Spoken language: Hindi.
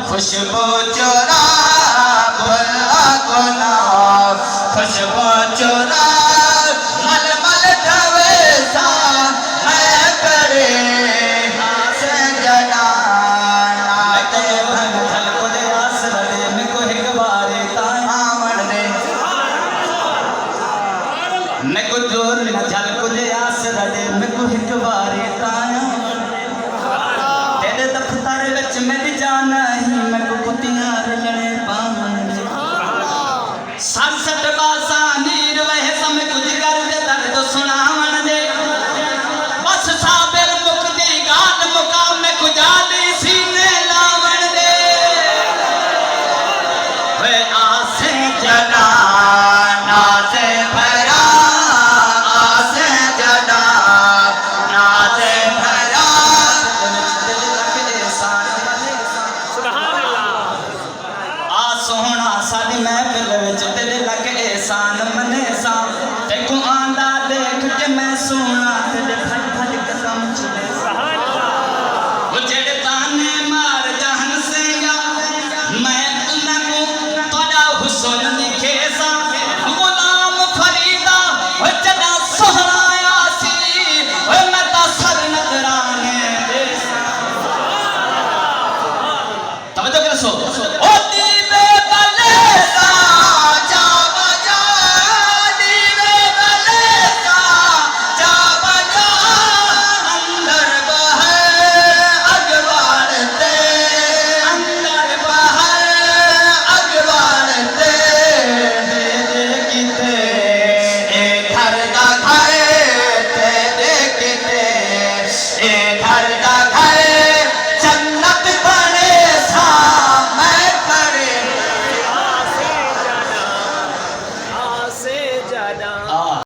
खुशबू चोरा भोला गोना खुशबू चोरा मल मल जावे सा मैं करे सजना नाते भगल को दे आसरे में को एक बारे ताया मर दे मैं को जोर न झल को दे आसरे में को एक बारे ताया तेरे दफ्तर विच मैं जाना ही मैं को कुतियां